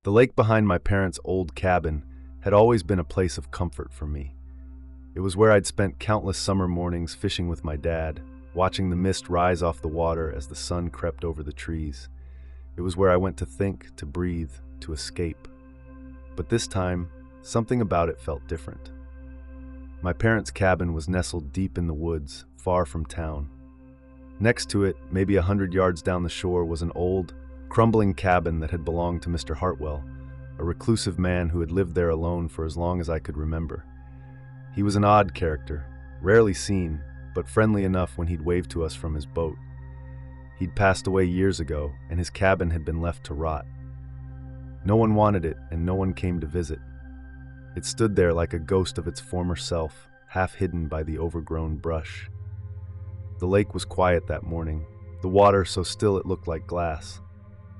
The lake behind my parents' old cabin had always been a place of comfort for me. It was where I'd spent countless summer mornings fishing with my dad, watching the mist rise off the water as the sun crept over the trees. It was where I went to think, to breathe, to escape. But this time, something about it felt different. My parents' cabin was nestled deep in the woods, far from town. Next to it, maybe 100 yards down the shore, was an old, crumbling cabin that had belonged to Mr. Hartwell, a reclusive man who had lived there alone for as long as I could remember. He was an odd character, rarely seen, but friendly enough when he'd wave to us from his boat. He'd passed away years ago, and his cabin had been left to rot. No one wanted it, and no one came to visit. It stood there like a ghost of its former self, half hidden by the overgrown brush. The lake was quiet that morning, the water so still it looked like glass.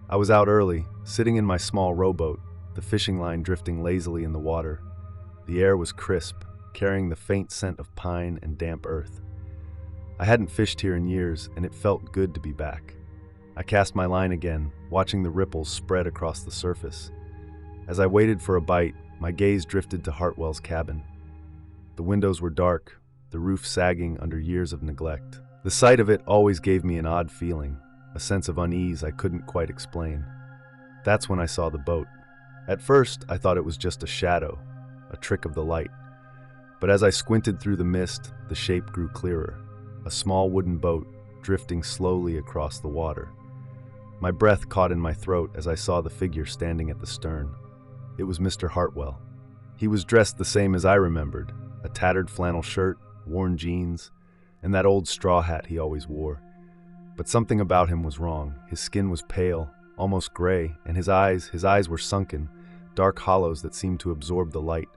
I was out early, sitting in my small rowboat, the fishing line drifting lazily in the water. The air was crisp, carrying the faint scent of pine and damp earth. I hadn't fished here in years, and it felt good to be back. I cast my line again, watching the ripples spread across the surface. As I waited for a bite, my gaze drifted to Hartwell's cabin. The windows were dark, the roof sagging under years of neglect. The sight of it always gave me an odd feeling, a sense of unease I couldn't quite explain. That's when I saw the boat. At first, I thought it was just a shadow, a trick of the light. But as I squinted through the mist, the shape grew clearer, a small wooden boat drifting slowly across the water. My breath caught in my throat as I saw the figure standing at the stern. It was Mr. Hartwell. He was dressed the same as I remembered, a tattered flannel shirt, worn jeans, and that old straw hat he always wore. But something about him was wrong. His skin was pale, almost gray, and his eyes were sunken, dark hollows that seemed to absorb the light.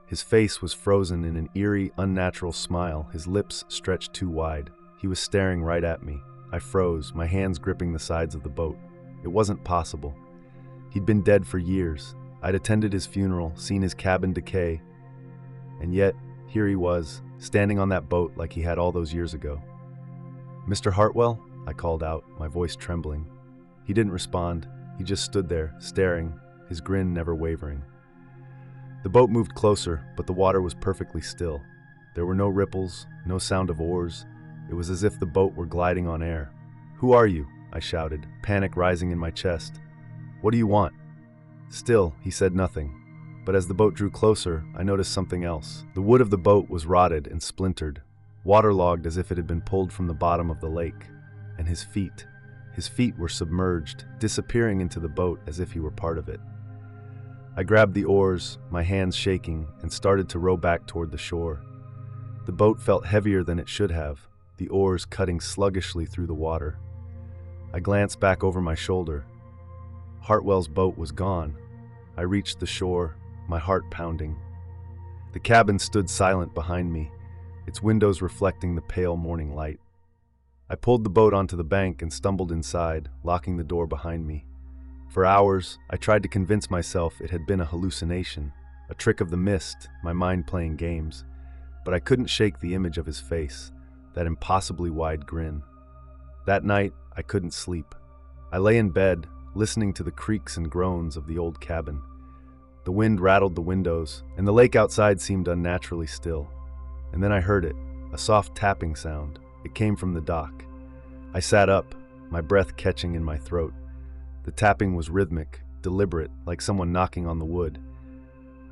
His face was frozen in an eerie, unnatural smile, his lips stretched too wide. He was staring right at me. I froze, my hands gripping the sides of the boat. It wasn't possible. He'd been dead for years. I'd attended his funeral, seen his cabin decay, and yet, here he was, standing on that boat like he had all those years ago. "Mr. Hartwell?" I called out, my voice trembling. He didn't respond. He just stood there, staring, his grin never wavering. The boat moved closer, but the water was perfectly still. There were no ripples, no sound of oars. It was as if the boat were gliding on air. "Who are you?" I shouted, panic rising in my chest. "What do you want?" Still, he said nothing. But as the boat drew closer, I noticed something else. The wood of the boat was rotted and splintered, waterlogged as if it had been pulled from the bottom of the lake. And his feet were submerged, disappearing into the boat as if he were part of it. I grabbed the oars, my hands shaking, and started to row back toward the shore. The boat felt heavier than it should have, the oars cutting sluggishly through the water. I glanced back over my shoulder. Hartwell's boat was gone. I reached the shore, my heart pounding. The cabin stood silent behind me, its windows reflecting the pale morning light. I pulled the boat onto the bank and stumbled inside, locking the door behind me. For hours, I tried to convince myself it had been a hallucination, a trick of the mist, my mind playing games. But I couldn't shake the image of his face, that impossibly wide grin. That night, I couldn't sleep. I lay in bed, listening to the creaks and groans of the old cabin. The wind rattled the windows, and the lake outside seemed unnaturally still. And then I heard it, a soft tapping sound. It came from the dock. I sat up, my breath catching in my throat. The tapping was rhythmic, deliberate, like someone knocking on the wood.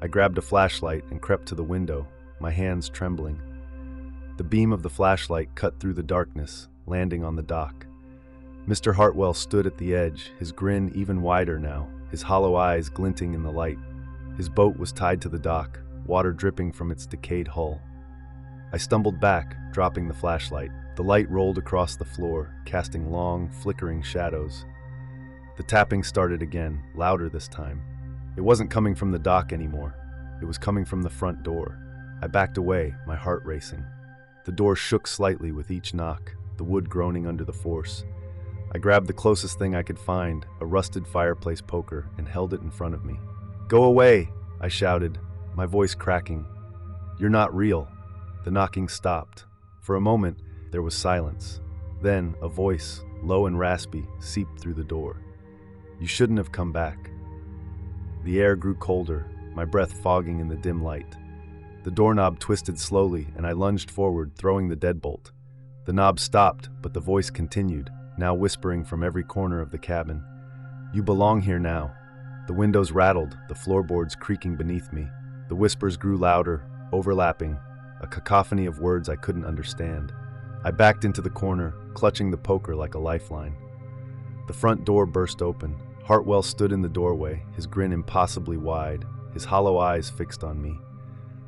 I grabbed a flashlight and crept to the window, my hands trembling. The beam of the flashlight cut through the darkness, landing on the dock. Mr. Hartwell stood at the edge, his grin even wider now, his hollow eyes glinting in the light. His boat was tied to the dock, water dripping from its decayed hull. I stumbled back, dropping the flashlight. The light rolled across the floor, casting long, flickering shadows. The tapping started again, louder this time. It wasn't coming from the dock anymore. It was coming from the front door. I backed away, my heart racing. The door shook slightly with each knock, the wood groaning under the force. I grabbed the closest thing I could find, a rusted fireplace poker, and held it in front of me. "Go away!" I shouted, my voice cracking. "You're not real." The knocking stopped. For a moment, there was silence. Then, a voice, low and raspy, seeped through the door. "You shouldn't have come back." The air grew colder, my breath fogging in the dim light. The doorknob twisted slowly, and I lunged forward, throwing the deadbolt. The knob stopped, but the voice continued, now whispering from every corner of the cabin. "You belong here now." The windows rattled, the floorboards creaking beneath me. The whispers grew louder, overlapping, a cacophony of words I couldn't understand. I backed into the corner, clutching the poker like a lifeline. The front door burst open. Hartwell stood in the doorway, his grin impossibly wide, his hollow eyes fixed on me.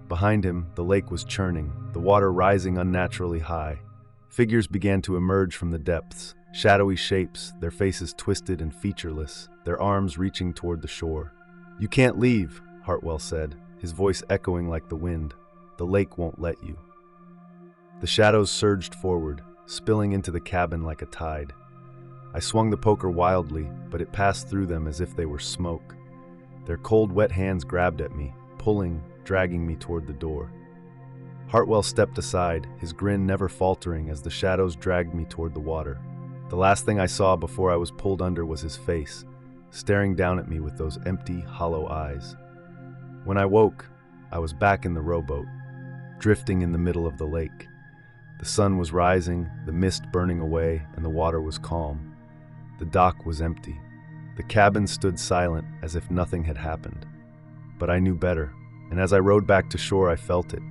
Behind him, the lake was churning, the water rising unnaturally high. Figures began to emerge from the depths, shadowy shapes, their faces twisted and featureless, their arms reaching toward the shore. "You can't leave," Hartwell said, his voice echoing like the wind. "The lake won't let you." The shadows surged forward, spilling into the cabin like a tide. I swung the poker wildly, but it passed through them as if they were smoke. Their cold, wet hands grabbed at me, pulling, dragging me toward the door. Hartwell stepped aside, his grin never faltering as the shadows dragged me toward the water. The last thing I saw before I was pulled under was his face, staring down at me with those empty, hollow eyes. When I woke, I was back in the rowboat, drifting in the middle of the lake. The sun was rising, the mist burning away, and the water was calm. The dock was empty. The cabin stood silent as if nothing had happened. But I knew better, and as I rowed back to shore, I felt it.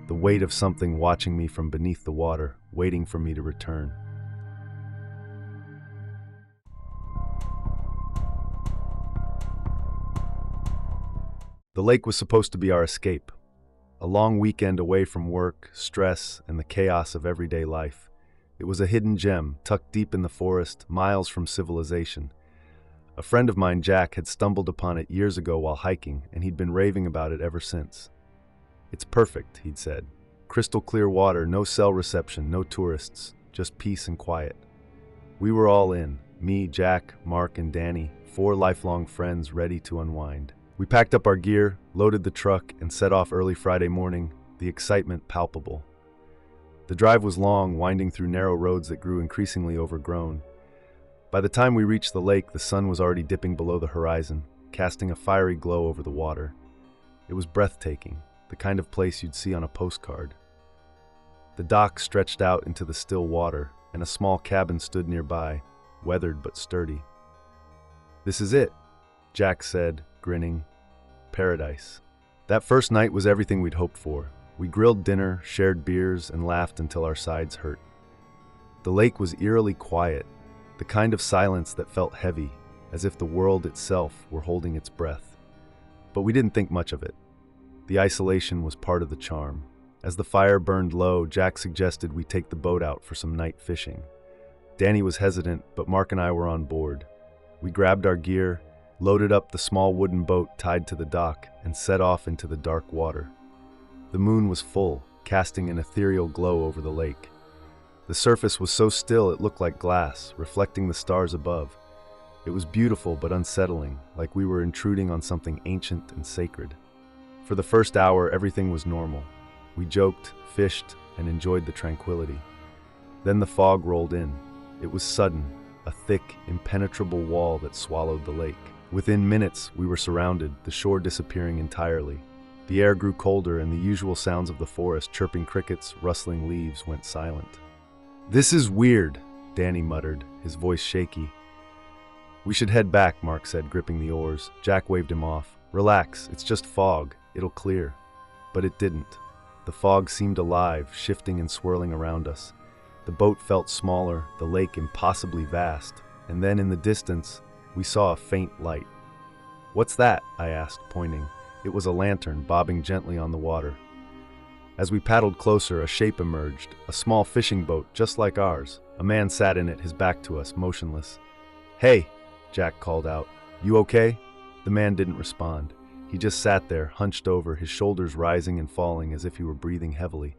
The weight of something watching me from beneath the water, waiting for me to return. The lake was supposed to be our escape. A long weekend away from work, stress, and the chaos of everyday life. It was a hidden gem, tucked deep in the forest, miles from civilization. A friend of mine, Jack, had stumbled upon it years ago while hiking, and he'd been raving about it ever since. "It's perfect," he'd said. "Crystal clear water, no cell reception, no tourists, just peace and quiet." We were all in, me, Jack, Mark, and Danny, 4 lifelong friends ready to unwind. We packed up our gear, loaded the truck, and set off early Friday morning, the excitement palpable. The drive was long, winding through narrow roads that grew increasingly overgrown. By the time we reached the lake, the sun was already dipping below the horizon, casting a fiery glow over the water. It was breathtaking, the kind of place you'd see on a postcard. The dock stretched out into the still water, and a small cabin stood nearby, weathered but sturdy. "This is it," Jack said, grinning. "Paradise." That first night was everything we'd hoped for. We grilled dinner, shared beers, and laughed until our sides hurt. The lake was eerily quiet, the kind of silence that felt heavy, as if the world itself were holding its breath. But we didn't think much of it. The isolation was part of the charm. As the fire burned low, Jack suggested we take the boat out for some night fishing. Danny was hesitant, but Mark and I were on board. We grabbed our gear, loaded up the small wooden boat tied to the dock, and set off into the dark water. The moon was full, casting an ethereal glow over the lake. The surface was so still it looked like glass, reflecting the stars above. It was beautiful but unsettling, like we were intruding on something ancient and sacred. For the first hour, everything was normal. We joked, fished, and enjoyed the tranquility. Then the fog rolled in. It was sudden, a thick, impenetrable wall that swallowed the lake. Within minutes, we were surrounded, the shore disappearing entirely. The air grew colder, and the usual sounds of the forest, chirping crickets, rustling leaves, went silent. "This is weird," Danny muttered, his voice shaky. "We should head back," Mark said, gripping the oars. Jack waved him off. "Relax, it's just fog. It'll clear." But it didn't. The fog seemed alive, shifting and swirling around us. The boat felt smaller, the lake impossibly vast, and then in the distance, we saw a faint light. "What's that?" I asked, pointing. It was a lantern, bobbing gently on the water. As we paddled closer, a shape emerged, a small fishing boat just like ours. A man sat in it, his back to us, motionless. "Hey," Jack called out. "You okay?" The man didn't respond. He just sat there, hunched over, his shoulders rising and falling as if he were breathing heavily.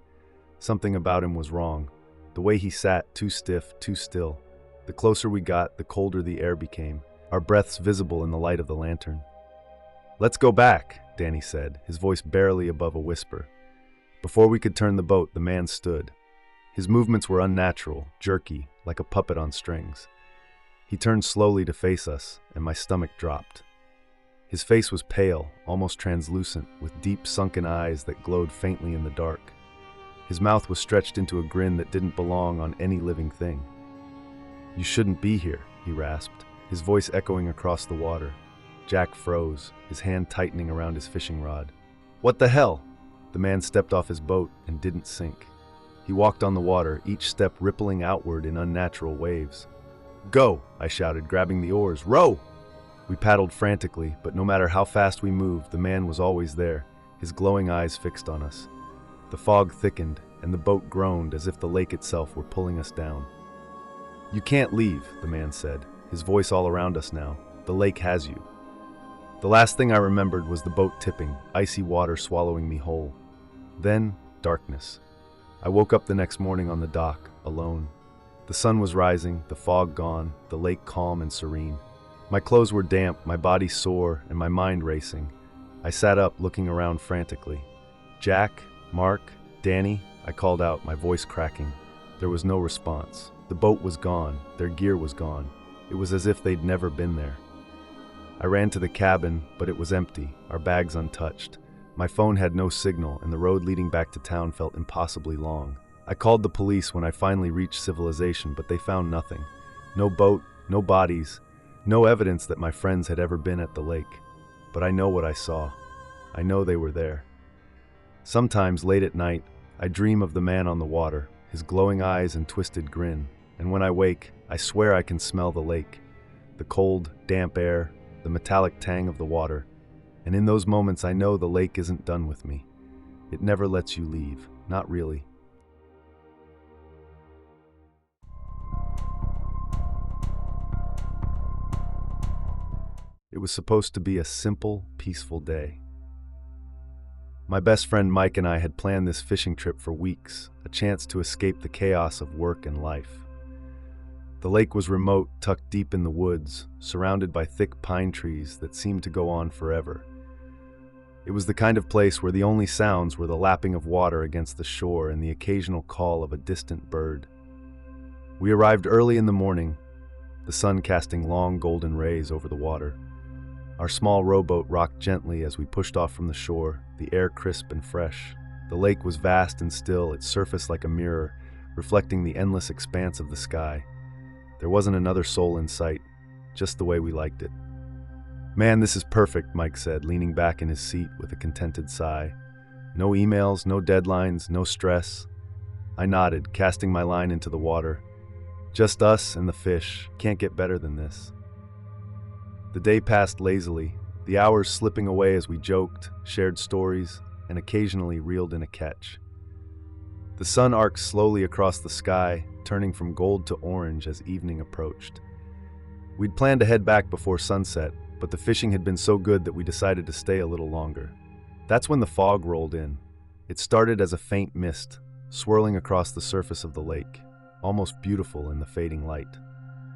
Something about him was wrong. The way he sat, too stiff, too still. The closer we got, the colder the air became, our breaths visible in the light of the lantern. "Let's go back," Danny said, his voice barely above a whisper. Before we could turn the boat, the man stood. His movements were unnatural, jerky, like a puppet on strings. He turned slowly to face us, and my stomach dropped. His face was pale, almost translucent, with deep sunken eyes that glowed faintly in the dark. His mouth was stretched into a grin that didn't belong on any living thing. "You shouldn't be here," he rasped, his voice echoing across the water. Jack froze, his hand tightening around his fishing rod. "What the hell?" The man stepped off his boat and didn't sink. He walked on the water, each step rippling outward in unnatural waves. "Go!" I shouted, grabbing the oars. "Row!" We paddled frantically, but no matter how fast we moved, the man was always there, his glowing eyes fixed on us. The fog thickened, and the boat groaned as if the lake itself were pulling us down. "You can't leave," the man said, his voice all around us now. "The lake has you." The last thing I remembered was the boat tipping, icy water swallowing me whole. Then, darkness. I woke up the next morning on the dock, alone. The sun was rising, the fog gone, the lake calm and serene. My clothes were damp, my body sore, and my mind racing. I sat up, looking around frantically. "Jack? Mark? Danny?" I called out, my voice cracking. There was no response. The boat was gone, their gear was gone. It was as if they'd never been there. I ran to the cabin, but it was empty, our bags untouched. My phone had no signal, and the road leading back to town felt impossibly long. I called the police when I finally reached civilization, but they found nothing. No boat, no bodies, no evidence that my friends had ever been at the lake. But I know what I saw. I know they were there. Sometimes, late at night, I dream of the man on the water, his glowing eyes and twisted grin. And when I wake, I swear I can smell the lake. The cold, damp air, the metallic tang of the water. And in those moments, I know the lake isn't done with me. It never lets you leave. Not really. It was supposed to be a simple, peaceful day. My best friend Mike and I had planned this fishing trip for weeks, a chance to escape the chaos of work and life. The lake was remote, tucked deep in the woods, surrounded by thick pine trees that seemed to go on forever. It was the kind of place where the only sounds were the lapping of water against the shore and the occasional call of a distant bird. We arrived early in the morning, the sun casting long golden rays over the water. Our small rowboat rocked gently as we pushed off from the shore, the air crisp and fresh. The lake was vast and still, its surface like a mirror, reflecting the endless expanse of the sky. There wasn't another soul in sight, just the way we liked it. "Man, this is perfect," Mike said, leaning back in his seat with a contented sigh. "No emails, no deadlines, no stress." I nodded, casting my line into the water. "Just us and the fish. Can't get better than this." The day passed lazily, the hours slipping away as we joked, shared stories, and occasionally reeled in a catch. The sun arced slowly across the sky, turning from gold to orange as evening approached. We'd planned to head back before sunset, but the fishing had been so good that we decided to stay a little longer. That's when the fog rolled in. It started as a faint mist, swirling across the surface of the lake, almost beautiful in the fading light.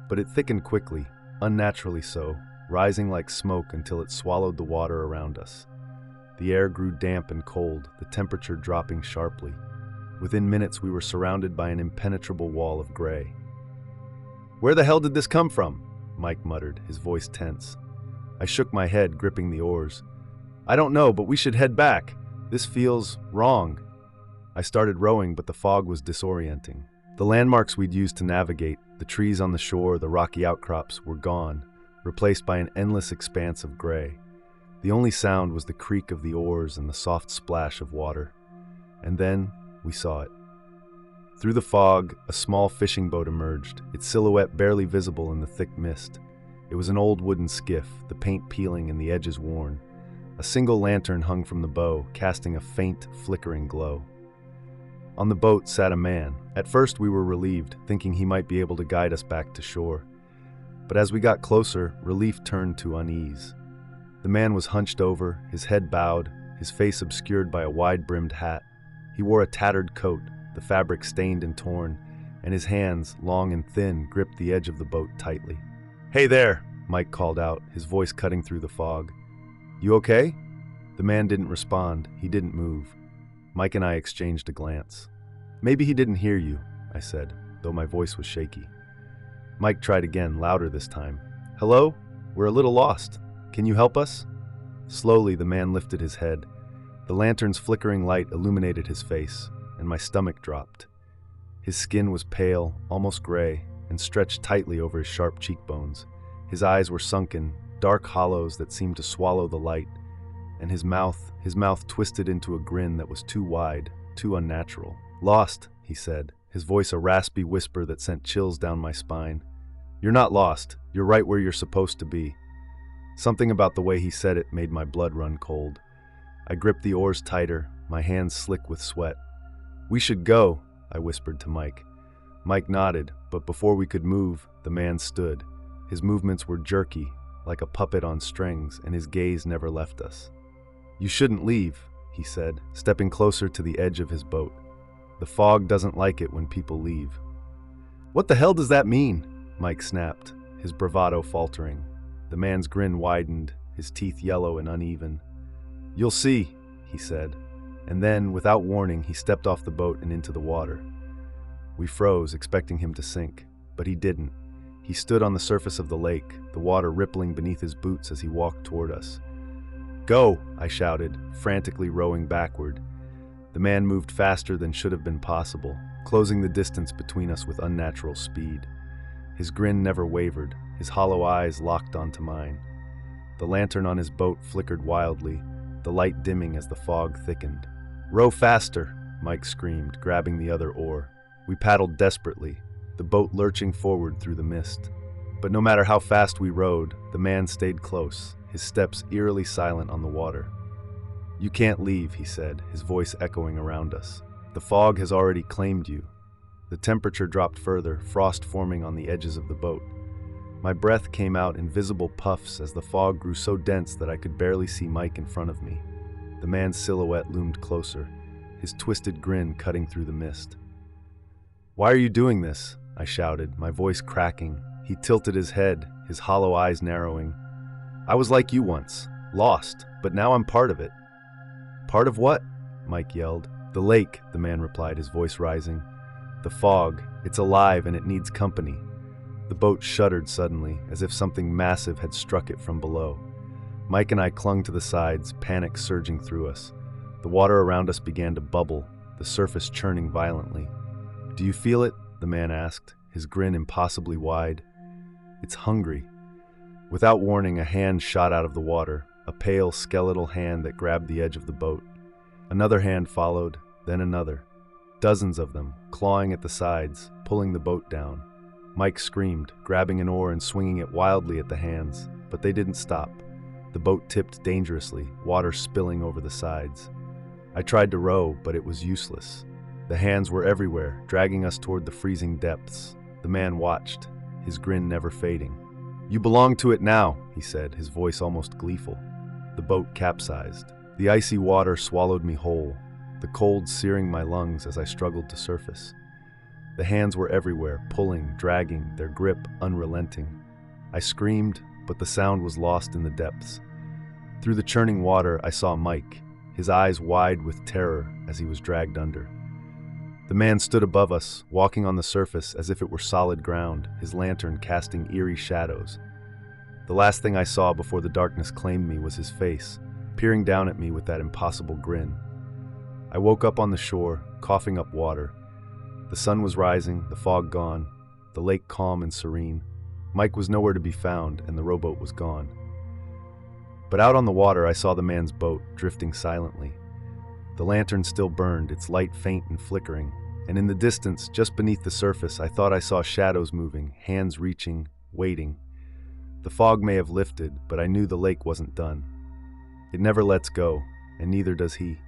But it thickened quickly, unnaturally so, rising like smoke until it swallowed the water around us. The air grew damp and cold, the temperature dropping sharply. Within minutes, we were surrounded by an impenetrable wall of gray. "Where the hell did this come from?" Mike muttered, his voice tense. I shook my head, gripping the oars. "I don't know, but we should head back. This feels wrong." I started rowing, but the fog was disorienting. The landmarks we'd used to navigate, the trees on the shore, the rocky outcrops, were gone, replaced by an endless expanse of gray. The only sound was the creak of the oars and the soft splash of water. And then we saw it. Through the fog, a small fishing boat emerged, its silhouette barely visible in the thick mist. It was an old wooden skiff, the paint peeling and the edges worn. A single lantern hung from the bow, casting a faint, flickering glow. On the boat sat a man. At first we were relieved, thinking he might be able to guide us back to shore. But as we got closer, relief turned to unease. The man was hunched over, his head bowed, his face obscured by a wide-brimmed hat. He wore a tattered coat, the fabric stained and torn, and his hands, long and thin, gripped the edge of the boat tightly. "Hey there," Mike called out, his voice cutting through the fog. "You okay?" The man didn't respond. He didn't move. Mike and I exchanged a glance. "Maybe he didn't hear you," I said, though my voice was shaky. Mike tried again, louder this time. "Hello? We're a little lost. Can you help us?" Slowly, the man lifted his head. The lantern's flickering light illuminated his face, and my stomach dropped. His skin was pale, almost gray, and stretched tightly over his sharp cheekbones. His eyes were sunken, dark hollows that seemed to swallow the light, and his mouth twisted into a grin that was too wide, too unnatural. "Lost," he said, his voice a raspy whisper that sent chills down my spine. "You're not lost. You're right where you're supposed to be." Something about the way he said it made my blood run cold. I gripped the oars tighter, my hands slick with sweat. "We should go," I whispered to Mike. Mike nodded, but before we could move, the man stood. His movements were jerky, like a puppet on strings, and his gaze never left us. "You shouldn't leave," he said, stepping closer to the edge of his boat. "The fog doesn't like it when people leave." "What the hell does that mean?" Mike snapped, his bravado faltering. The man's grin widened, his teeth yellow and uneven. "You'll see," he said, and then, without warning, he stepped off the boat and into the water. We froze, expecting him to sink, but he didn't. He stood on the surface of the lake, the water rippling beneath his boots as he walked toward us. "Go!" I shouted, frantically rowing backward. The man moved faster than should have been possible, closing the distance between us with unnatural speed. His grin never wavered, his hollow eyes locked onto mine. The lantern on his boat flickered wildly, the light dimming as the fog thickened. "Row faster!" Mike screamed, grabbing the other oar. We paddled desperately, the boat lurching forward through the mist. But no matter how fast we rowed, the man stayed close, his steps eerily silent on the water. "You can't leave," he said, his voice echoing around us. "The fog has already claimed you." The temperature dropped further, frost forming on the edges of the boat. My breath came out in visible puffs as the fog grew so dense that I could barely see Mike in front of me. The man's silhouette loomed closer, his twisted grin cutting through the mist. "Why are you doing this?" I shouted, my voice cracking. He tilted his head, his hollow eyes narrowing. "I was like you once, lost, but now I'm part of it." "Part of what?" Mike yelled. "The lake," the man replied, his voice rising. "The fog, it's alive and it needs company." The boat shuddered suddenly, as if something massive had struck it from below. Mike and I clung to the sides, panic surging through us. The water around us began to bubble, the surface churning violently. "Do you feel it?" the man asked, his grin impossibly wide. "It's hungry." Without warning, a hand shot out of the water, a pale, skeletal hand that grabbed the edge of the boat. Another hand followed, then another. Dozens of them, clawing at the sides, pulling the boat down. Mike screamed, grabbing an oar and swinging it wildly at the hands, but they didn't stop. The boat tipped dangerously, water spilling over the sides. I tried to row, but it was useless. The hands were everywhere, dragging us toward the freezing depths. The man watched, his grin never fading. "You belong to it now," he said, his voice almost gleeful. The boat capsized. The icy water swallowed me whole, the cold searing my lungs as I struggled to surface. The hands were everywhere, pulling, dragging, their grip unrelenting. I screamed, but the sound was lost in the depths. Through the churning water, I saw Mike, his eyes wide with terror as he was dragged under. The man stood above us, walking on the surface as if it were solid ground, his lantern casting eerie shadows. The last thing I saw before the darkness claimed me was his face, peering down at me with that impossible grin. I woke up on the shore, coughing up water. The sun was rising, the fog gone, the lake calm and serene. Mike was nowhere to be found, and the rowboat was gone. But out on the water, I saw the man's boat, drifting silently. The lantern still burned, its light faint and flickering, and in the distance, just beneath the surface, I thought I saw shadows moving, hands reaching, waiting. The fog may have lifted, but I knew the lake wasn't done. It never lets go, and neither does he.